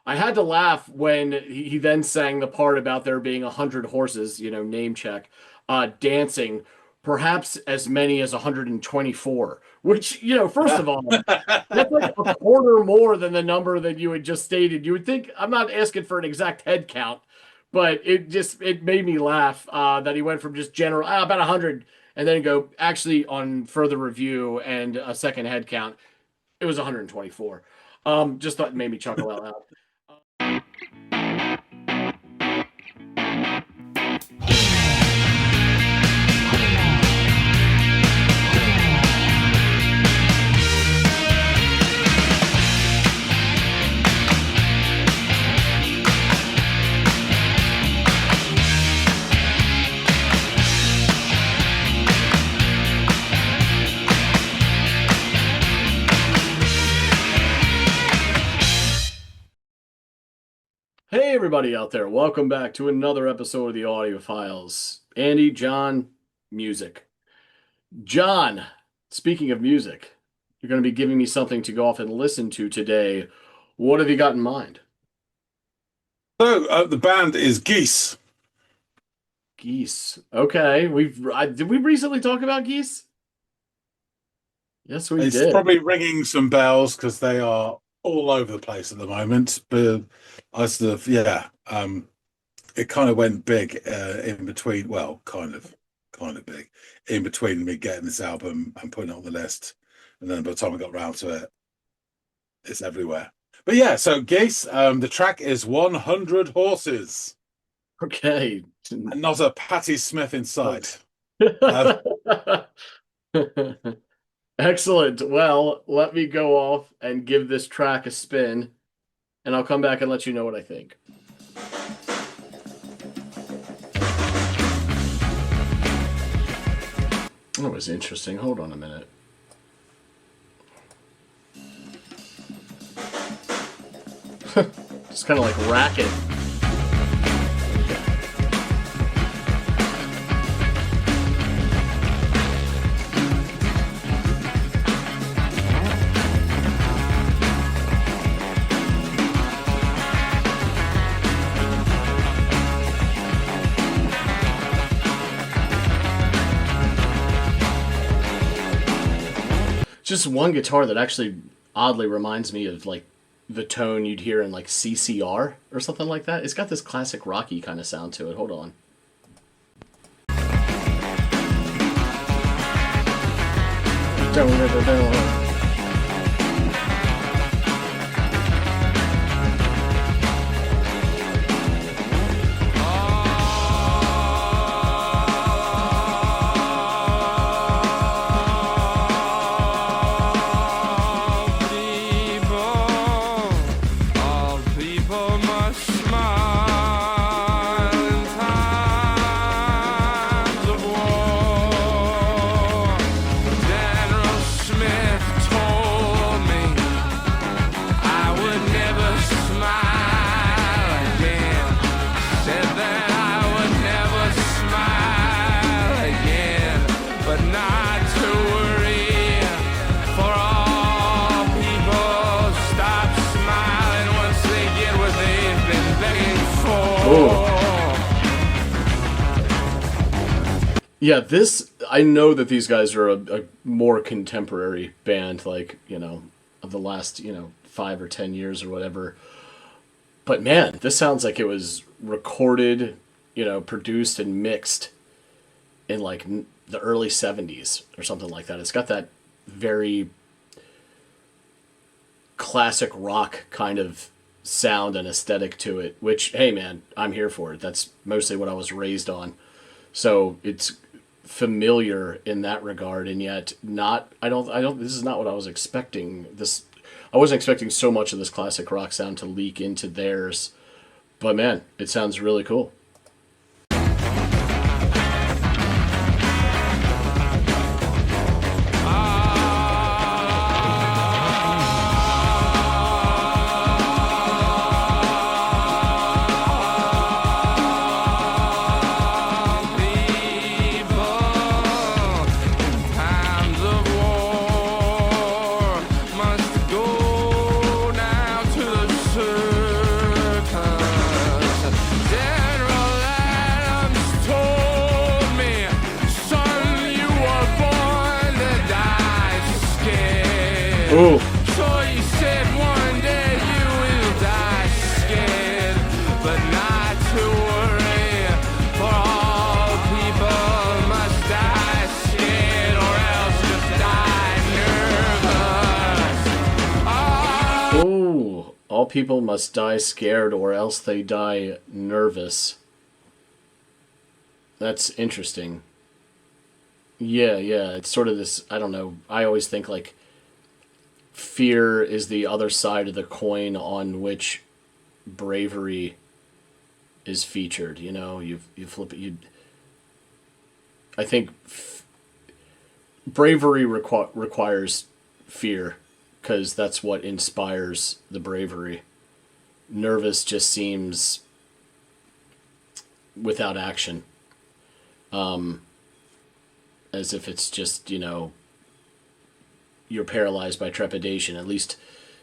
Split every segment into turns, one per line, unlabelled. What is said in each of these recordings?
I had to laugh when he then sang the part about there being 100 horses, name check, dancing, perhaps as many as 124, which, first of all, that's like a quarter more than the number that you had just stated. You would think, I'm not asking for an exact head count, but it made me laugh that he went from just general, about 100, and then go, actually, on further review and a second head count, it was 124. Just thought it made me chuckle out loud. Hey, everybody out there. Welcome back to another episode of the Audiophiles. Andy, John, music. John, speaking of music, you're going to be giving me something to go off and listen to today. What have you got in mind?
So the band is Geese.
Geese. Okay. Did we recently talk about Geese? Yes, we
It's
did.
probably ringing some bells because they are all over the place at the moment. But I sort of, yeah, it kind of went big in between. Well, kind of big in between me getting this album and putting it on the list, and then by the time I got round to it, it's everywhere. But yeah, so Geese. The track is 100 Horses,
Okay.
and not a Patti Smith in sight. Uh,
Excellent. Well, let me go off and give this track a spin, and I'll come back and let you know what I think. That was interesting. Hold on a minute. Just kind of like racket. Just one guitar that actually oddly reminds me of like the tone you'd hear in like CCR or something like that. It's got this classic rocky kind of sound to it. Hold on.
All people must smile in times of war. General Smith told me I would never smile again. Said that I would never smile again, but not to worry, for all people stop smiling once they get what they've been begging for.
Yeah, I know that these guys are a more contemporary band, like, of the last, 5 or 10 years or whatever. But man, this sounds like it was recorded, produced and mixed in like the early 70s or something like that. It's got that very classic rock kind of sound and aesthetic to it, which, hey man, I'm here for it. That's mostly what I was raised on. So it's familiar in that regard, and yet not, this is not what I was expecting. I wasn't expecting so much of this classic rock sound to leak into theirs, but man, it sounds really cool.
Must go down to the surface.
Ooh.
So you said one day you will die scared, but not to worry, for all people must die scared or else just die nervous.
Ooh. All people must die scared or else they die nervous. That's interesting. Yeah, yeah. It's sort of this, I don't know. I always think like fear is the other side of the coin on which bravery is featured. You know, you flip it. I think bravery requires fear because that's what inspires the bravery. Nervous just seems without action. As if it's just, you know, you're paralyzed by trepidation. At least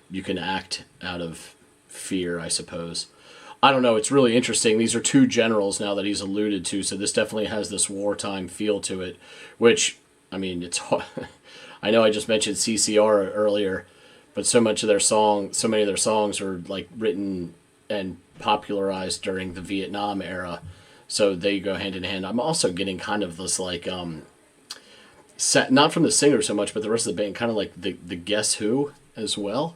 you can act out of fear, I suppose. I don't know. It's really interesting. These are two generals now that he's alluded to, so this definitely has this wartime feel to it, which, I mean, it's hard. I know I just mentioned CCR earlier, but so many of their songs are like written and popularized during the Vietnam era, so they go hand in hand. I'm also getting kind of this like not from the singer so much, but the rest of the band, kind of like the Guess Who as well.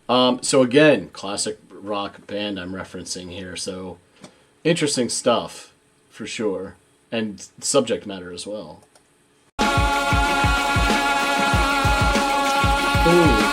So again, classic rock band I'm referencing here. So interesting stuff for sure, and subject matter as well. Ooh.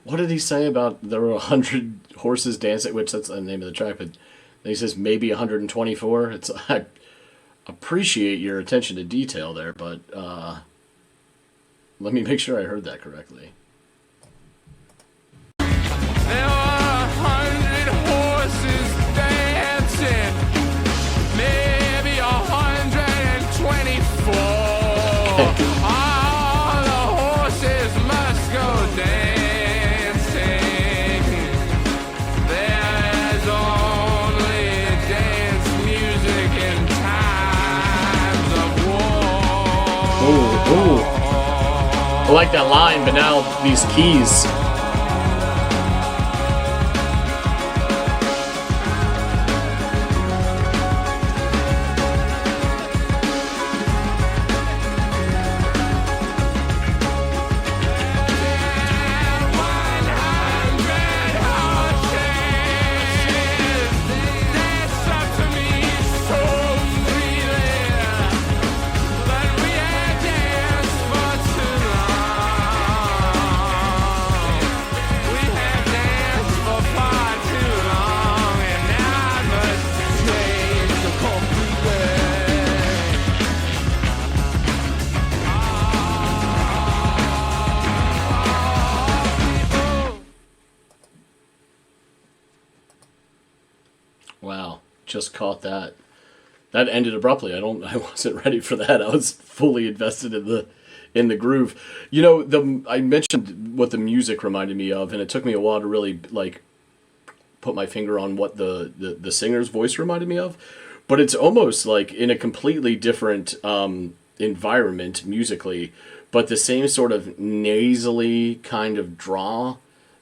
What did he say about there were 100 horses dancing? Which that's the name of the track, but he says maybe 124. It's I appreciate your attention to detail there, but let me make sure I heard that correctly.
There were 100 horses dancing, maybe 124. All the horses must go dancing. There's only dance music in times of war.
Ooh, ooh. I like that line, but now these keys. Wow, just caught that. That ended abruptly. I wasn't ready for that. I was fully invested in the groove. You know, I mentioned what the music reminded me of, and it took me a while to really like put my finger on what the singer's voice reminded me of. But it's almost like in a completely different environment musically, but the same sort of nasally kind of draw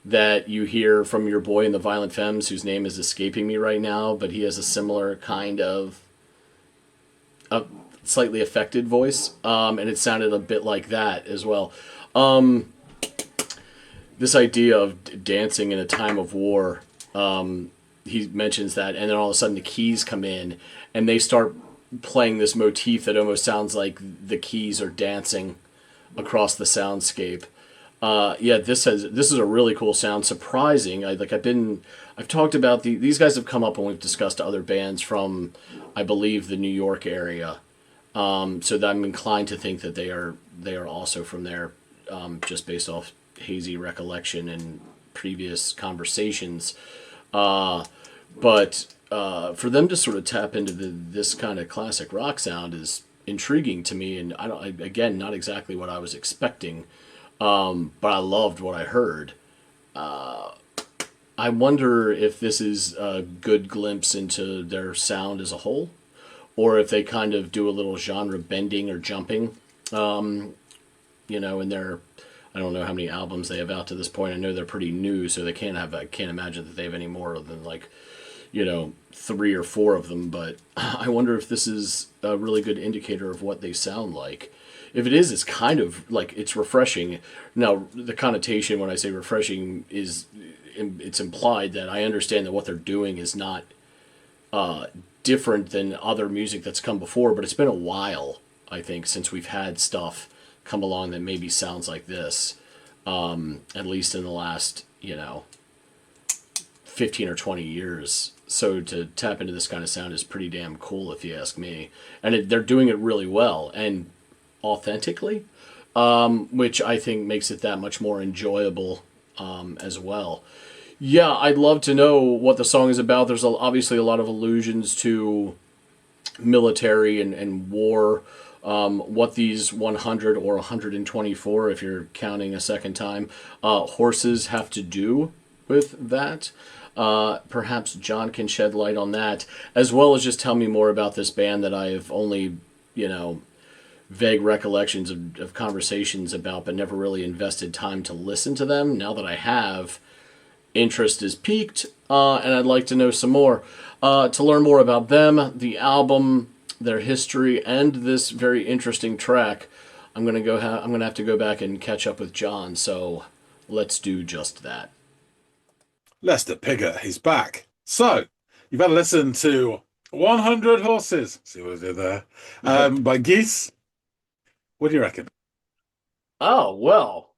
that you hear from your boy in the Violent Femmes, whose name is escaping me right now, but he has a similar kind of a slightly affected voice, and it sounded a bit like that as well. This idea of dancing in a time of war, he mentions that, and then all of a sudden the keys come in, and they start playing this motif that almost sounds like the keys are dancing across the soundscape. Yeah, this is a really cool sound. Surprising. I've talked about these guys have come up when we've discussed other bands from, I believe, the New York area. So that I'm inclined to think that they are they are also from there, just based off hazy recollection and previous conversations. But for them to sort of tap into this kind of classic rock sound is intriguing to me, and again, not exactly what I was expecting, but I loved what I heard. I wonder if this is a good glimpse into their sound as a whole, or if they kind of do a little genre bending or jumping, in their, I don't know how many albums they have out to this point. I know they're pretty new, so I can't imagine that they have any more than like, 3 or 4 of them. But I wonder if this is a really good indicator of what they sound like. If it is, it's kind of like it's refreshing. Now, the connotation when I say refreshing is it's implied that I understand that what they're doing is not different than other music that's come before, but it's been a while, I think, since we've had stuff come along that maybe sounds like this, at least in the last, 15 or 20 years. So to tap into this kind of sound is pretty damn cool, if you ask me. And they're doing it really well and authentically, which I think makes it that much more enjoyable as well. Yeah, I'd love to know what the song is about. There's obviously a lot of allusions to military and war. What these 100 or 124, if you're counting a second time, horses have to do with that. Perhaps John can shed light on that, as well as just tell me more about this band that I have only, vague recollections of conversations about, but never really invested time to listen to them. Now that I have, interest is piqued, and I'd like to know some more. To learn more about them, the album, their history, and this very interesting track, I'm gonna have to go back and catch up with John. So let's do just that.
Lester Pigger, he's back. So you've had to listen to 100 Horses. See what I did there? By Geese. What do you reckon?
Oh, well,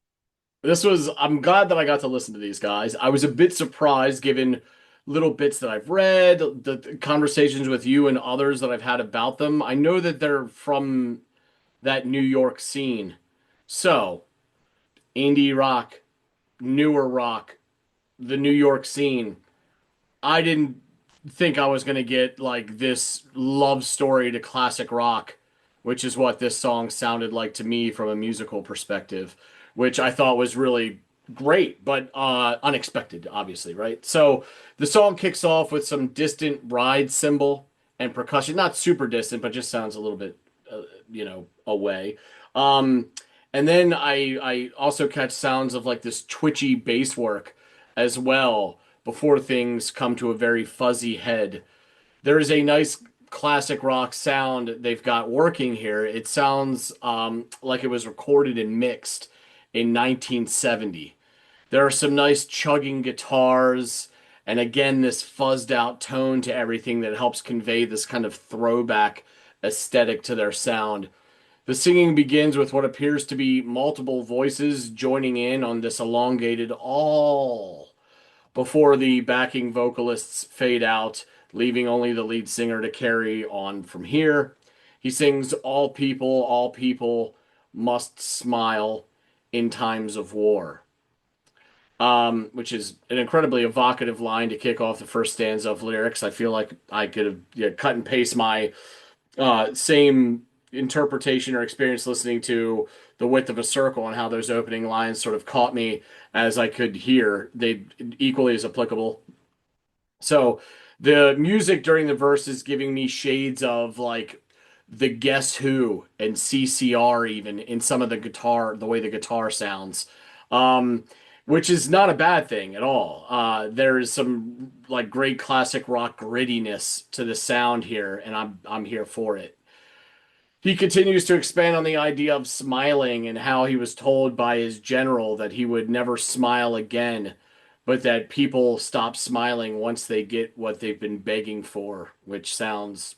I'm glad that I got to listen to these guys. I was a bit surprised given little bits that I've read, the conversations with you and others that I've had about them. I know that they're from that New York scene. So, indie rock, newer rock, the New York scene. I didn't think I was going to get like this love story to classic rock, which is what this song sounded like to me from a musical perspective, which I thought was really great, but unexpected, obviously, right? So the song kicks off with some distant ride cymbal and percussion, not super distant, but just sounds a little bit, away. And then I also catch sounds of like this twitchy bass work as well before things come to a very fuzzy head. There is a nice classic rock sound they've got working here. It sounds like it was recorded and mixed in 1970. There are some nice chugging guitars, and again, this fuzzed out tone to everything that helps convey this kind of throwback aesthetic to their sound. The singing begins with what appears to be multiple voices joining in on this elongated all before the backing vocalists fade out, leaving only the lead singer to carry on from here. He sings, all people must smile in times of war," which is an incredibly evocative line to kick off the first stanza of lyrics. I feel like I could have cut and paste my same interpretation or experience listening to The Width of a Circle and how those opening lines sort of caught me as I could hear. They equally as applicable. So the music during the verse is giving me shades of like the Guess Who and CCR even in some of the way the guitar sounds, which is not a bad thing at all. There is some like great classic rock grittiness to the sound here, and I'm here for it. He continues to expand on the idea of smiling and how he was told by his general that he would never smile again, but that people stop smiling once they get what they've been begging for, which sounds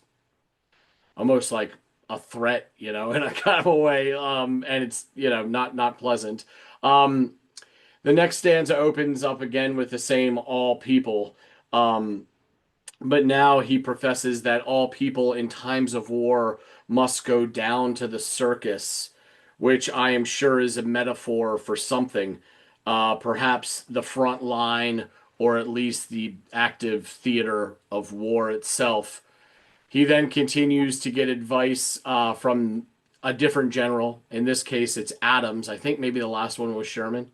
almost like a threat, in a kind of a way, and it's, not pleasant. The next stanza opens up again with the same all people, but now he professes that all people in times of war must go down to the circus, which I am sure is a metaphor for something, perhaps the front line or at least the active theater of war itself. He then continues to get advice from a different general. In this case, it's Adams. I think maybe the last one was Sherman.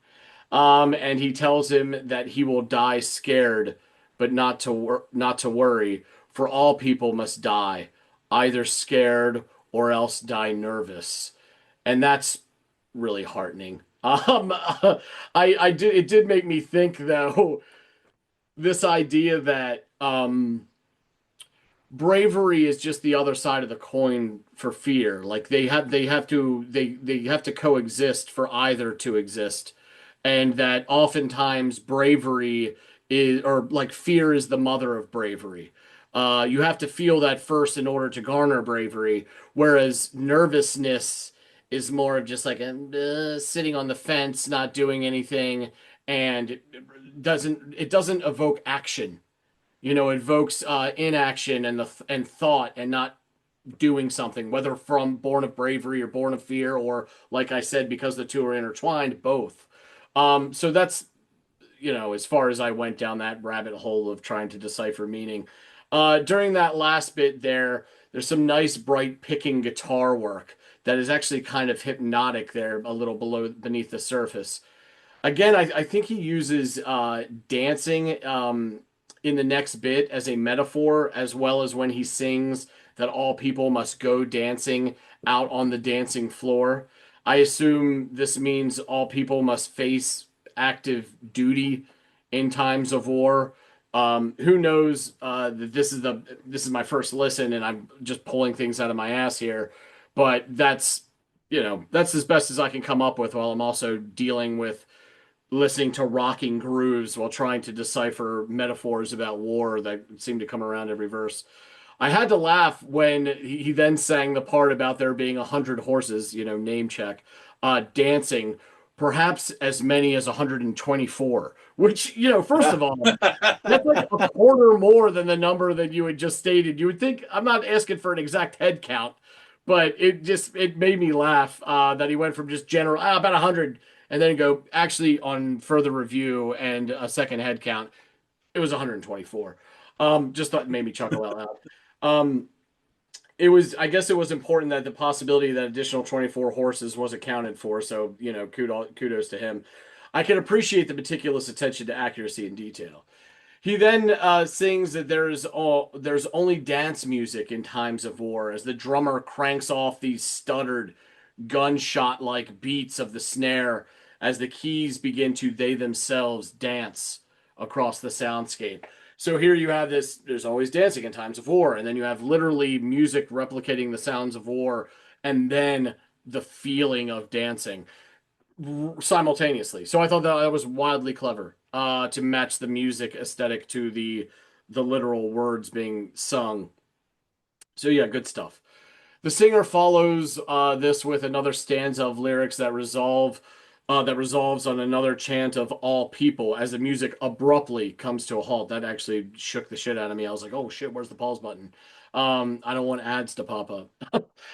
And he tells him that he will die scared, but not to worry, for all people must die, either scared or else die nervous, and that's really heartening. I did it did make me think though this idea that bravery is just the other side of the coin for fear. Like they have to coexist for either to exist, and that oftentimes bravery is or like fear is the mother of bravery. You have to feel that first in order to garner bravery, whereas nervousness is more of just like sitting on the fence, not doing anything, and it doesn't evoke action. You know, it evokes inaction and thought and not doing something, whether from born of bravery or born of fear, or like I said, because the two are intertwined, both. So that's as far as I went down that rabbit hole of trying to decipher meaning. During that last bit there's some nice bright picking guitar work that is actually kind of hypnotic there, a little beneath the surface. Again, I think he uses dancing in the next bit as a metaphor, as well as when he sings that all people must go dancing out on the dancing floor. I assume this means all people must face active duty in times of war. Who knows that this is my first listen and I'm just pulling things out of my ass here, but that's as best as I can come up with while I'm also dealing with listening to rocking grooves while trying to decipher metaphors about war that seem to come around every verse. I had to laugh when he then sang the part about there being 100 horses, name check, dancing, perhaps as many as 124, which, first of all, that's like a quarter more than the number that you had just stated. You would think, I'm not asking for an exact head count, but it made me laugh that he went from just general, about 100, and then go, actually, on further review and a second head count, it was 124. Just thought it made me chuckle out loud. I guess it was important that the possibility that additional 24 horses was accounted for. So, kudos to him. I can appreciate the meticulous attention to accuracy and detail. He then sings that there's only dance music in times of war, as the drummer cranks off these stuttered, gunshot-like beats of the snare as the keys begin to they themselves dance across the soundscape. So here you have this, there's always dancing in times of war, and then you have literally music replicating the sounds of war, and then the feeling of dancing simultaneously. So I thought that was wildly clever to match the music aesthetic to the literal words being sung. So yeah, good stuff. The singer follows this with another stanza of lyrics that resolves on another chant of all people as the music abruptly comes to a halt. That actually shook the shit out of me. I was like, oh shit, where's the pause button? I don't want ads to pop up.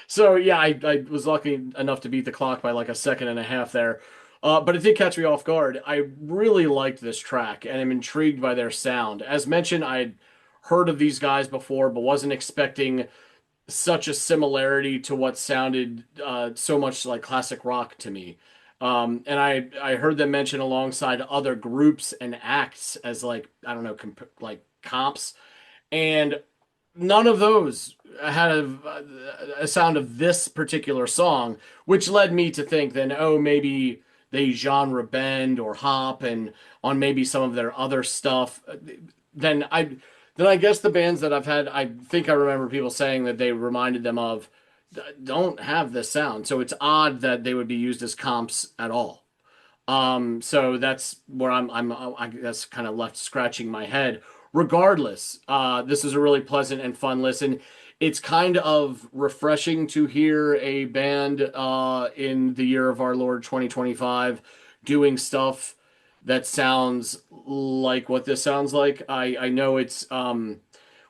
So yeah, I was lucky enough to beat the clock by like a second and a half there. But it did catch me off guard. I really liked this track and I'm intrigued by their sound. As mentioned, I'd heard of these guys before, but wasn't expecting such a similarity to what sounded so much like classic rock to me. And I heard them mention alongside other groups and acts as like, I don't know, like comps. And none of those had a sound of this particular song, which led me to think then, oh, maybe they genre bend or hop and on maybe some of their other stuff. Then I guess the bands that I've had, I think I remember people saying that they reminded them of don't have this sound. So it's odd that they would be used as comps at all. So that's where I guess kind of left scratching my head. Regardless, this is a really pleasant and fun listen. It's kind of refreshing to hear a band in the year of our Lord 2025 doing stuff that sounds like what this sounds like. I know it's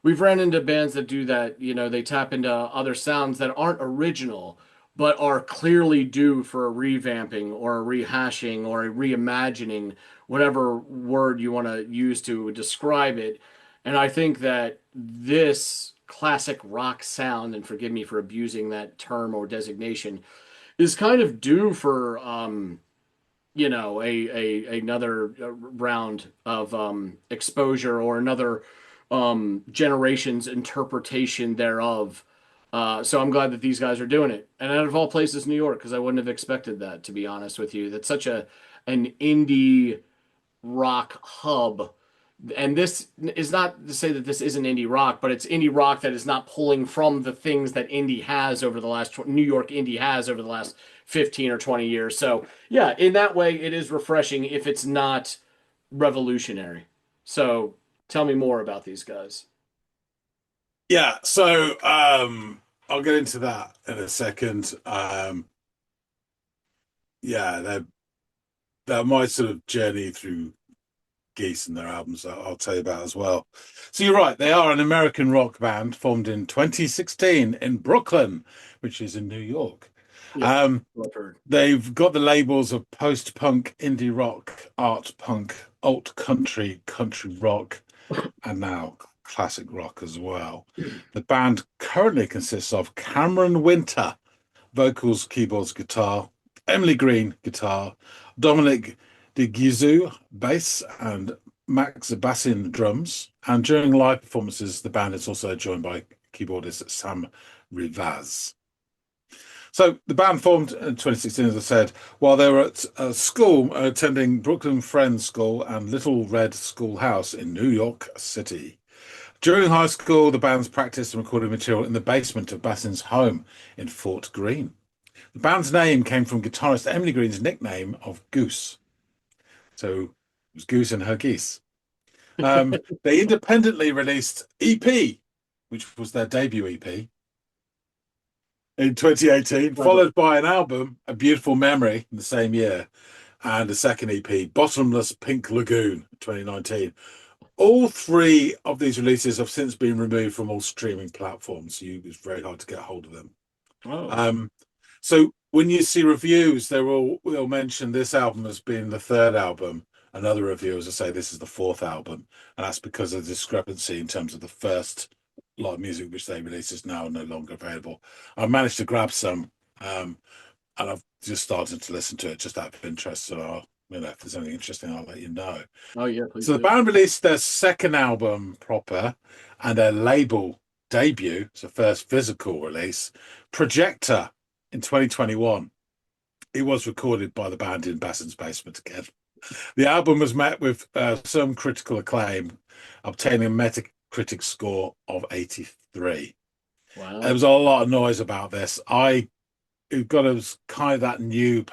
we've ran into bands that do that, they tap into other sounds that aren't original, but are clearly due for a revamping or a rehashing or a reimagining, whatever word you want to use to describe it. And I think that this classic rock sound, and forgive me for abusing that term or designation, is kind of due for a another round of exposure or another generation's interpretation thereof. So I'm glad that these guys are doing it. And out of all places, New York, because I wouldn't have expected that, to be honest with you. That's such a an indie rock hub. And this is not to say that this isn't indie rock, but it's indie rock that is not pulling from the things that indie has over the last New York indie has over the last 15 or 20 years. So, yeah, in that way it is refreshing if it's not revolutionary. So, tell me more about these guys.
Yeah, so I'll get into that in a second. Yeah, they're my sort of journey through Geese and their albums I'll tell you about as well. So you're right, they are an American rock band formed in 2016 in Brooklyn, which is in New York.
Yep,
Um,
I've heard.
they've got the labels of post-punk, indie rock, art punk, alt country, country rock, and now classic rock as well. The band currently consists of Cameron Winter, vocals, keyboards, guitar, Emily Green, guitar, Dominic DeGizu, bass, and Max Bassin, drums. And during live performances, the band is also joined by keyboardist Sam Rivaz. So the band formed in 2016, as I said, while they were at school, attending Brooklyn Friends School and Little Red Schoolhouse in New York City. During high school, the band's practiced and recorded material in the basement of Bassin's home in Fort Greene. The band's name came from guitarist Emily Green's nickname of Goose. So it was Goose and her geese. They independently released EP, which was their debut EP, in 2018, followed by an album, A Beautiful Memory, in the same year, and a second EP, Bottomless Pink Lagoon, 2019. All three of these releases have since been removed from all streaming platforms. It's very hard to get hold of them.
Oh.
So when you see reviews, they'll mention this album as being the third album. Another reviewers will say this is the fourth album, and that's because of the discrepancy in terms of the first lot of music which they released is now no longer available. I managed to grab some, and I've just started to listen to it just out of interest. So if there's anything interesting, I'll let you know.
Oh yeah, please
So the
do.
band released their second album proper and their label debut, so first physical release, Projector, in 2021. It was recorded by the band in Bassin's basement again. The album was met with some critical acclaim, obtaining a Metacritic score of 83.
Wow.
There was a lot of noise about this. It got us kind of that new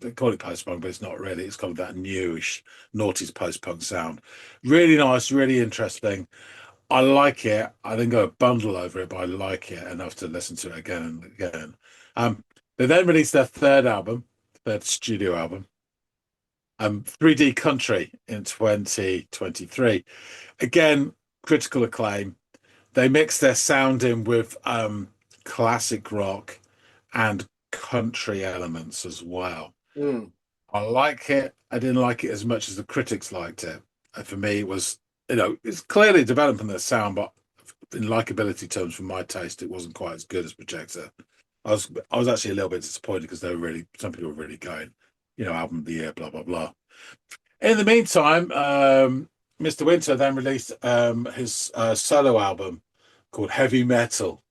they call it post-punk, but it's not really. It's kind of that newish, noughties post-punk sound. Really nice, really interesting. I like it. I didn't go a bundle over it, but I like it enough to listen to it again and again. They then released their third studio album, 3D Country, in 2023. Again, critical acclaim. They mixed their sound in with classic rock and country elements as well.
Mm.
I like it. I didn't like it as much as the critics liked it. And for me, it was, it's clearly developing their sound, but in likability terms, for my taste, it wasn't quite as good as Projector. I was actually a little bit disappointed because some people were really going, album of the year, blah blah blah. In the meantime, Mr. Winter then released his solo album called Heavy Metal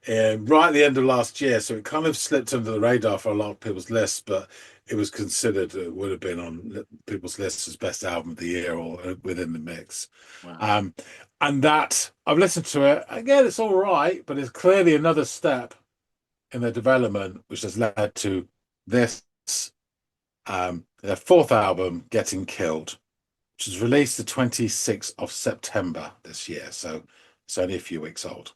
right at the end of last year. So it kind of slipped under the radar for a lot of people's lists, but it was considered, it would have been on people's lists as best album of the year or within the mix.
Wow.
And that, I've listened to it. Again, it's all right, but it's clearly another step in their development, which has led to this, their fourth album, Getting Killed, which was released the 26th of September this year. So it's only a few weeks old.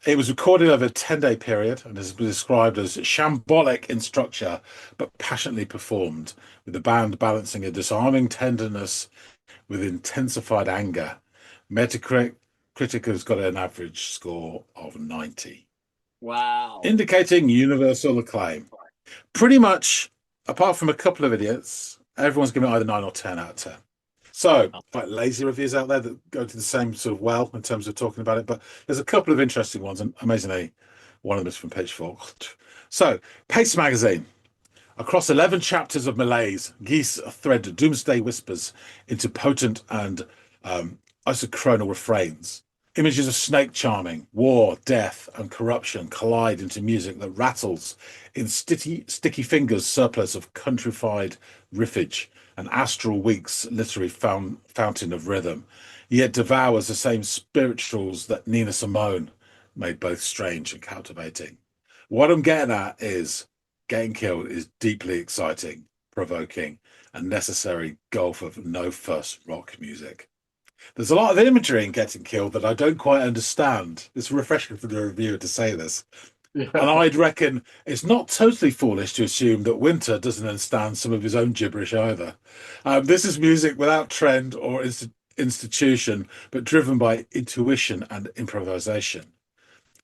It was recorded over a 10-day period and has been described as shambolic in structure, but passionately performed, with the band balancing a disarming tenderness with intensified anger. Metacritic has got an average score of 90.
Wow.
indicating universal acclaim. Pretty much, apart from a couple of idiots, everyone's giving it either 9 or 10 out of 10. So, quite lazy reviews out there that go to the same sort of well in terms of talking about it, but there's a couple of interesting ones, and amazingly, one of them is from Pitchfork. So, Pace Magazine. Across 11 chapters of malaise, Geese thread doomsday whispers into potent and isochronal refrains. Images of snake charming, war, death, and corruption collide into music that rattles in sticky fingers surplus of countrified riffage, an astral week's literary fountain of rhythm, yet devours the same spirituals that Nina Simone made both strange and captivating. What I'm getting at is getting killed is deeply exciting, provoking, and necessary gulf of no fuss rock music. There's a lot of imagery in Getting Killed that I don't quite understand. It's refreshing for the reviewer to say this.
Yeah.
And I'd reckon it's not totally foolish to assume that Winter doesn't understand some of his own gibberish either. This is music without trend or institution, but driven by intuition and improvisation.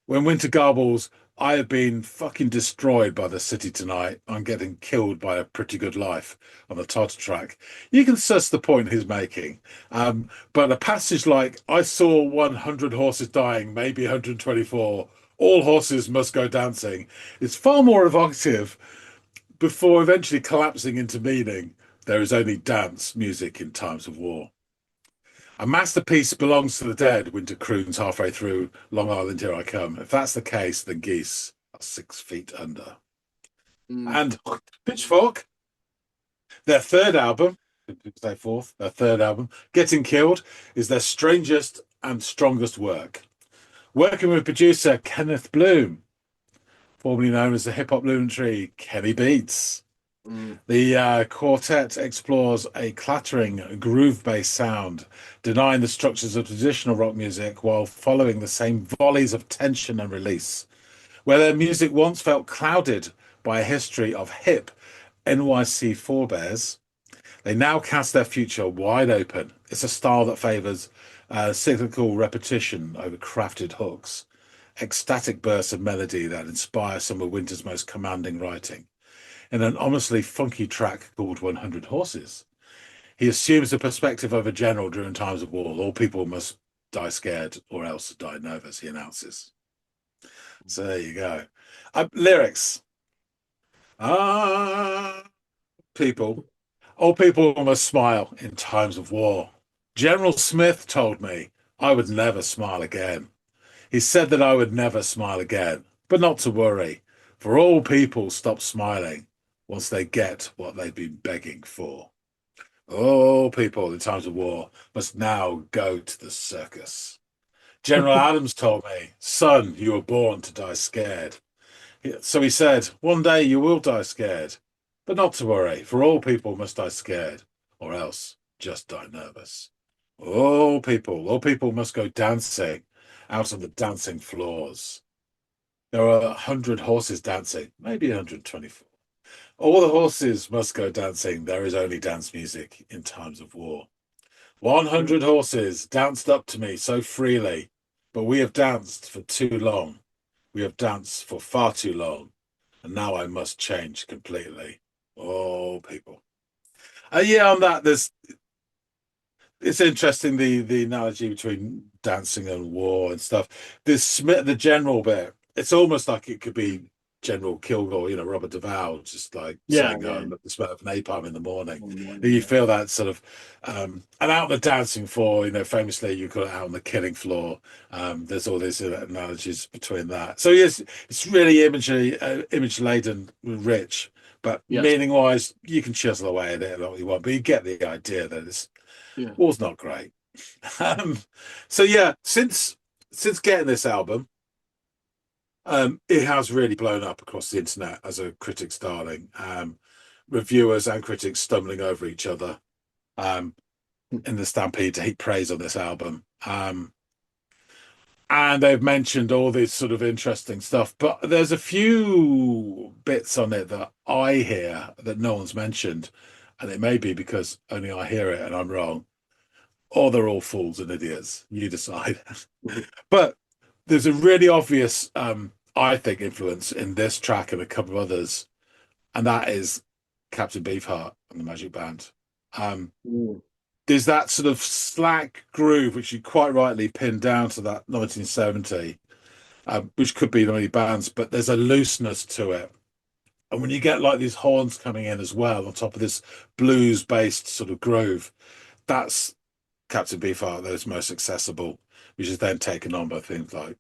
When Winter garbles, I have been fucking destroyed by the city tonight. I'm getting killed by a pretty good life on the title track. You can suss the point he's making. But a passage like, I saw 100 horses dying, maybe 124, all horses must go dancing, is far more evocative before eventually collapsing into meaning. There is only dance music in times of war. A masterpiece belongs to the dead, Winter croons halfway through Long Island Here I Come. If that's the case, then Geese are 6 feet under. And Pitchfork, their third album, their third album, Getting Killed, is their strangest and strongest work. Working with producer Kenneth Bloom, formerly known as the hip-hop luminary Kenny Beats. The quartet explores a clattering, groove-based sound, denying the structures of traditional rock music while following the same volleys of tension and release. Where their music once felt clouded by a history of hip NYC forebears, they now cast their future wide open. It's a style that favors cyclical repetition over crafted hooks, ecstatic bursts of melody that inspire some of Winter's most commanding writing. In an ominously funky track called 100 Horses, he assumes the perspective of a general during times of war. All people must die scared or else die nervous, he announces. So there you go. Lyrics. People. All people must smile in times of war. General Smith told me I would never smile again. He said that I would never smile again, but not to worry, for all people stop smiling once they get what they've been begging for. All people in times of war must now go to the circus. General Adams told me, son, you were born to die scared. So he said, one day you will die scared, but not to worry, for all people must die scared, or else just die nervous. All people must go dancing out on the dancing floors. There are 100 horses dancing, maybe 124. All the horses must go dancing. There is only dance music in times of war. 100 horses danced up to me so freely, but we have danced for too long. We have danced for far too long, and now I must change completely. Oh, people. Yeah, on that, it's interesting the analogy between dancing and war and stuff. The general bit, it's almost like it could be General Kilgore, Robert Duvall, just like saying, "Look, the smell of napalm in the morning." You feel that sort of, and out on the dancing floor, famously you got it out on the killing floor. There's all these analogies between that. So yes, it's really image laden, rich, but meaning wise, you can chisel away at it a lot you want, but you get the idea that war's not great. So yeah, since getting this album. It has really blown up across the internet as a critic's darling. Reviewers and critics stumbling over each other in the stampede to heap praise on this album. And they've mentioned all this sort of interesting stuff, but there's a few bits on it that I hear that no one's mentioned, and it may be because only I hear it and I'm wrong, or they're all fools and idiots. You decide. But there's a really obvious I think, influence in this track and a couple of others, and that is Captain Beefheart and the Magic Band. Um,
Mm.
there's that sort of slack groove, which you quite rightly pinned down to that 1970, which could be many bands, but there's a looseness to it. And when you get like these horns coming in as well, on top of this blues-based sort of groove, that's Captain Beefheart, those most accessible, which is then taken on by things like,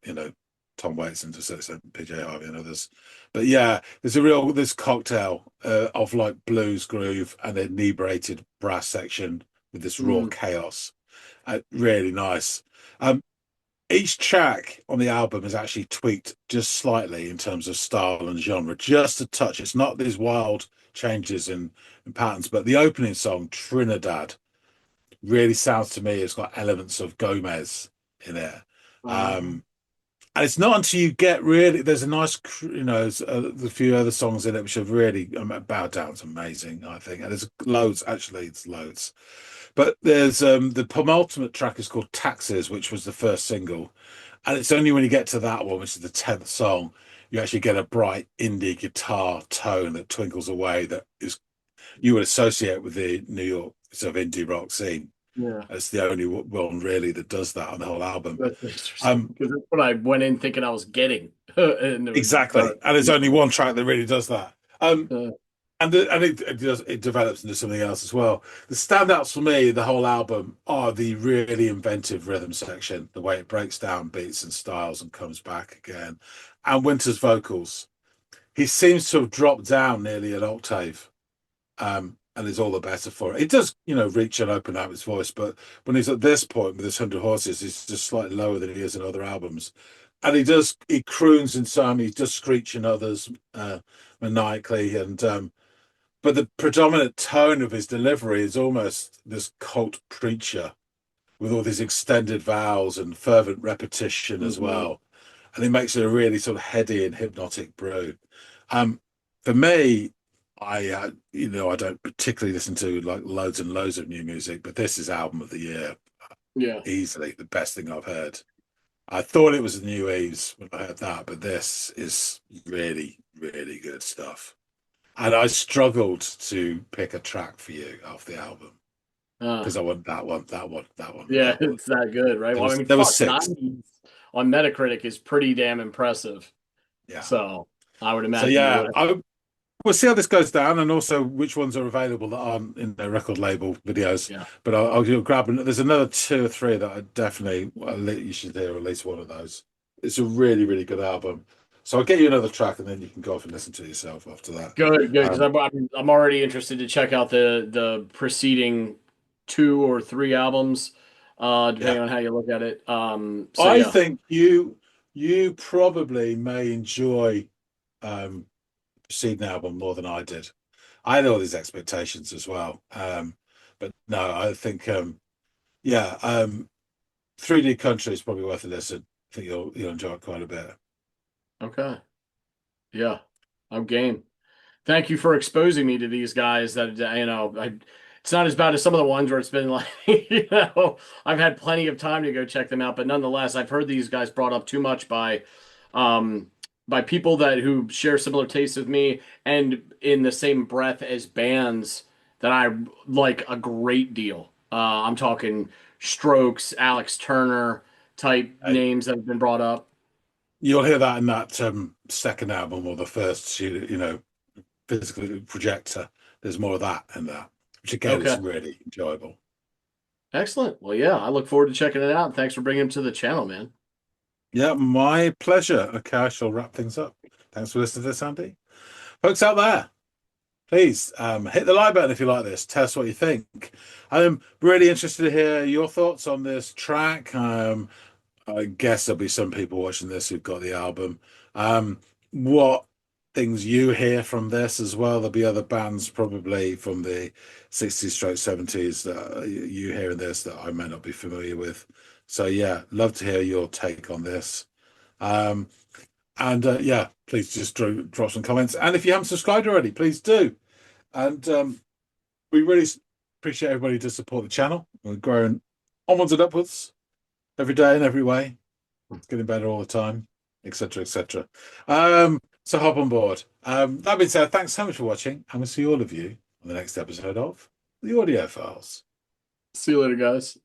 Tom Waits and to some extent PJ Harvey and others. But yeah, there's this cocktail of like blues groove and a inebriated brass section with this raw
Mm.
chaos. Really nice. Um, each track on the album is actually tweaked just slightly in terms of style and genre, just a touch. It's not these wild changes in patterns, but the opening song, Trinidad, really sounds to me it's got elements of Gomez in it.
Um,
Um, and it's not until you get really there's a nice, a few other songs in it which are really Bow Down's amazing, I think, and there's loads actually, it's loads. But there's the penultimate track is called Taxes, which was the first single, and it's only when you get to that one, which is the 10th song, you actually get a bright indie guitar tone that twinkles away that is you would associate with the New York sort of indie rock scene.
yeah,
It's the only one really that does that on the whole album.
that's interesting
Um,
because that's what I went in thinking I was getting, and it was
exactly, and there's only one track that really does that.
uh,
And it develops into something else as well. The standouts for me, the whole album, are the really inventive rhythm section, the way it breaks down beats and styles and comes back again, and Winter's vocals. He seems to have dropped down nearly an octave, and is all the better for it. It does, reach and open up his voice, but when he's at this point with his 100 horses, he's just slightly lower than he is in other albums. And he croons in some, he does screech in others, maniacally, and but the predominant tone of his delivery is almost this cult preacher with all these extended vowels and fervent repetition as
mhm.
well. And it makes it a really sort of heady and hypnotic brew. For me, I don't particularly listen to like loads and loads of new music, but this is album of the year,
Yeah.
easily the best thing I've heard. I thought it was the New Eves when I heard that, but this is really, really good stuff. And I struggled to pick a track for you off the album
Uh,
because I want that one, that one, that one,
yeah,
that one.
it's that good, right?
There
Well, I
was
mean,
there was
fuck,
six.
90s on Metacritic is pretty damn impressive.
Yeah.
So I would
So
imagine you
yeah,
would.
we'll see how this goes down, and also which ones are available that aren't in their record label videos.
Yeah.
But I'll grab. There's another two or three that I definitely you should hear at least one of those. It's a really, really good album. So I'll get you another track, and then you can go off and listen to it yourself after that.
Good, good, because
Um,
I'm already interested to check out the preceding 2 or 3 albums,
yeah,
depending on how you look at it. So
I
yeah.
think you probably may enjoy um, Preceding album more than I did. I had all these expectations as well, but no, I think yeah, 3D Country is probably worth a listen. I think you'll enjoy it quite a bit.
Okay. Yeah. I'm game. Thank you for exposing me to these guys that it's not as bad as some of the ones where it's been like I've had plenty of time to go check them out, but nonetheless I've heard these guys brought up too much um by people that who share similar tastes with me and in the same breath as bands that I like a great deal. I'm talking Strokes, Alex Turner type
Uh,
names that have been brought up.
you'll hear that in that second album or the first, physical projector. There's more of that in that, which again is
Okay.
really enjoyable.
Excellent. Well, yeah, I look forward to checking it out. Thanks for bringing him to the channel, man.
Yeah, my pleasure. Okay, I shall wrap things up. Thanks for listening to this, Andy. Folks out there, please hit the like button if you like this. Tell us what you think. I'm really interested to hear your thoughts on this track. I guess there'll be some people watching this who've got the album. What things you hear from this as well? There'll be other bands probably from the 60s stroke 70s that you hear in this that I may not be familiar with. So yeah, love to hear your take on this. Um, and yeah, please just drop some comments. And if you haven't subscribed already, please do. And we really appreciate everybody to support the channel. We're growing onwards and upwards every day in every way. It's getting better all the time. etc., etc. So hop on board. That being said, thanks so much for watching, and we'll see all of you on the next episode of the Audiophiles.
See you later, guys.